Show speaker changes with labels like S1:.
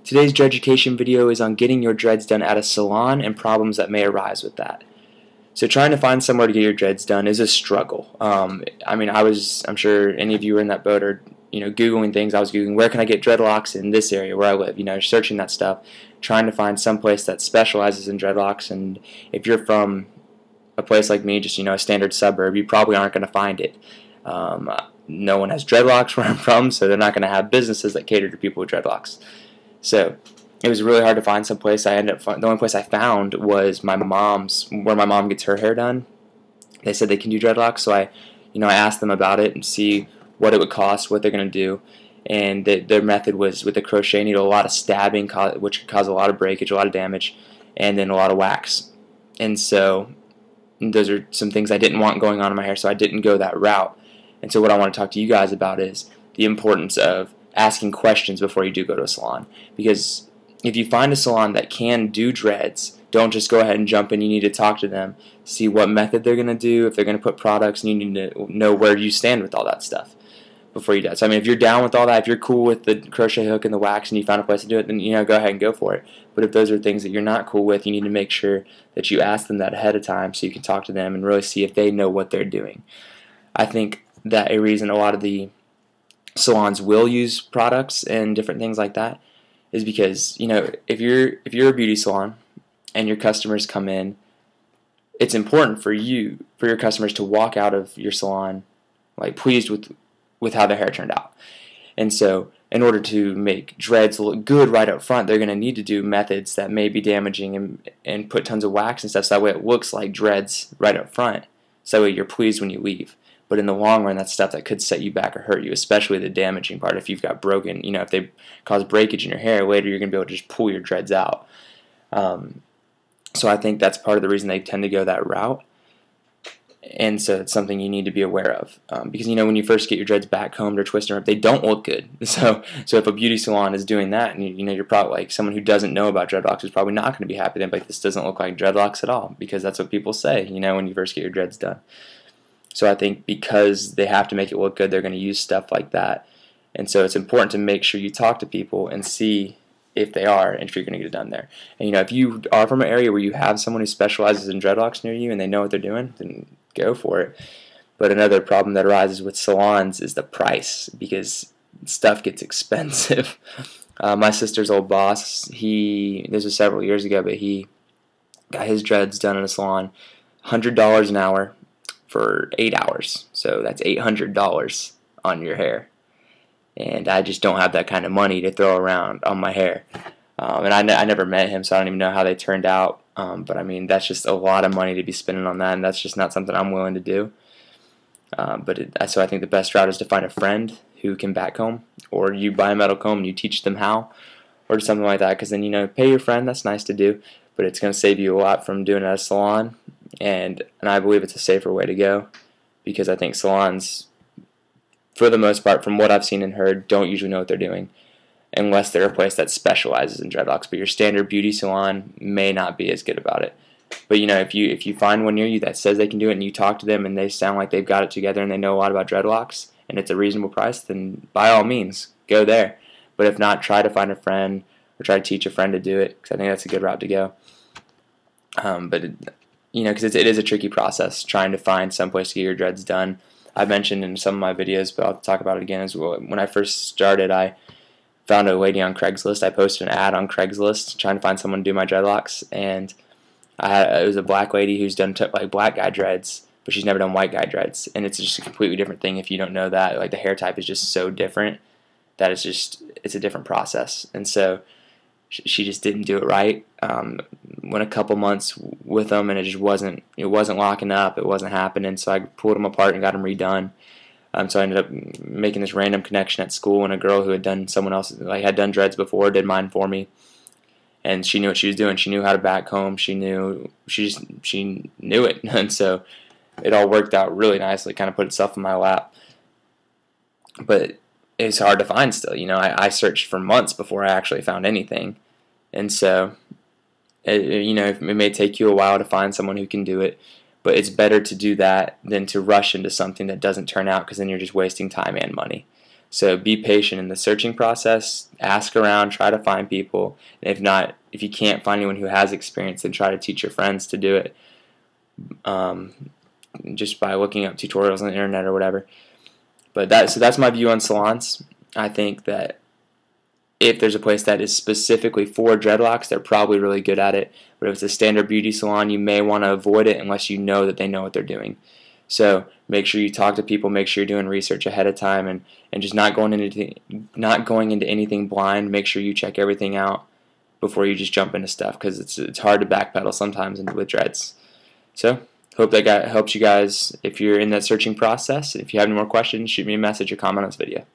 S1: Today's dread education video is on getting your dreads done at a salon and problems that may arise with that. So trying to find somewhere to get your dreads done is a struggle. I'm sure any of you were in that boat or Googling things. I was Googling where can I get dreadlocks in this area where I live, searching that stuff, trying to find some place that specializes in dreadlocks. And if you're from a place like me, just a standard suburb, you probably aren't going to find it. No one has dreadlocks where I'm from, so they're not going to have businesses that cater to people with dreadlocks. So it was really hard to find some place. The only place I found was my mom's, where my mom gets her hair done. They said they can do dreadlocks, so I asked them about it and see what it would cost, what they're going to do. And their method was with the crochet needle, a lot of stabbing, which could cause a lot of breakage, a lot of damage, and then a lot of wax. And so those are some things I didn't want going on in my hair, so I didn't go that route. And so what I want to talk to you guys about is the importance of asking questions before you do go to a salon. Because if you find a salon that can do dreads, don't just go ahead and jump in. You need to talk to them, see what method they're going to do, if they're going to put products, and you need to know where you stand with all that stuff before you do it. So if you're down with all that, if you're cool with the crochet hook and the wax and you found a place to do it, then go ahead and go for it. But if those are things that you're not cool with, you need to make sure that you ask them that ahead of time so you can talk to them and really see if they know what they're doing. I think that a reason a lot of the salons will use products and different things like that is because if you're a beauty salon and your customers come in, it's important for your customers to walk out of your salon pleased with how their hair turned out. And so in order to make dreads look good right up front, they're going to need to do methods that may be damaging and put tons of wax and stuff, so that way it looks like dreads right up front, so that way you're pleased when you leave. But in the long run, that's stuff that could set you back or hurt you, especially the damaging part. If you've got broken, if they cause breakage in your hair, later you're going to be able to just pull your dreads out. So I think that's part of the reason they tend to go that route. And so it's something you need to be aware of. Because, when you first get your dreads back combed or twisted up, they don't look good. So if a beauty salon is doing that, and you're probably someone who doesn't know about dreadlocks is probably not going to be happy. They're like, this doesn't look like dreadlocks at all, because that's what people say, when you first get your dreads done. So I think because they have to make it look good, they're going to use stuff like that. And so it's important to make sure you talk to people and see if they are and if you're going to get it done there. And if you are from an area where you have someone who specializes in dreadlocks near you and they know what they're doing, then go for it. But another problem that arises with salons is the price, because stuff gets expensive. My sister's old boss, this was several years ago, but he got his dreads done in a salon, $100 an hour for 8 hours. So that's $800 on your hair. And I just don't have that kind of money to throw around on my hair. And I never met him, so I don't even know how they turned out. But that's just a lot of money to be spending on that, and that's just not something I'm willing to do. So I think the best route is to find a friend who can back comb, or you buy a metal comb and you teach them how, or something like that. Because then pay your friend. That's nice to do, but it's going to save you a lot from doing it at a salon. And I believe it's a safer way to go, because I think salons, for the most part, from what I've seen and heard, don't usually know what they're doing, unless they're a place that specializes in dreadlocks. But your standard beauty salon may not be as good about it. But if you find one near you that says they can do it, and you talk to them and they sound like they've got it together and they know a lot about dreadlocks and it's a reasonable price, then by all means go there. But if not, try to find a friend or try to teach a friend to do it, because I think that's a good route to go. Because it is a tricky process trying to find some place to get your dreads done. I mentioned in some of my videos, but I'll talk about it again as well. When I first started, I found a lady on Craigslist. I posted an ad on Craigslist trying to find someone to do my dreadlocks, and it was a black lady who's done black guy dreads, but she's never done white guy dreads, and it's just a completely different thing if you don't know that. The hair type is just so different that it's a different process. And so she just didn't do it right. Went a couple months with them, and it wasn't locking up. It wasn't happening. So I pulled them apart and got them redone. So I ended up making this random connection at school, and a girl who had done had done dreads before did mine for me, and she knew what she was doing. She knew how to back comb. She knew it, and so it all worked out really nicely. Kind of put itself in my lap, but it's hard to find still. I searched for months before I actually found anything, and so it may take you a while to find someone who can do it, but it's better to do that than to rush into something that doesn't turn out, because then you're just wasting time and money. So be patient in the searching process. Ask around, try to find people. And if not, if you can't find anyone who has experience, then try to teach your friends to do it, just by looking up tutorials on the internet or whatever. But that's my view on salons. I think that if there's a place that is specifically for dreadlocks, they're probably really good at it. But if it's a standard beauty salon, you may want to avoid it unless you know that they know what they're doing. So make sure you talk to people, make sure you're doing research ahead of time, and just not going into anything blind. Make sure you check everything out before you just jump into stuff, because it's hard to backpedal sometimes with dreads. So hope that helps you guys if you're in that searching process. If you have any more questions, shoot me a message or comment on this video.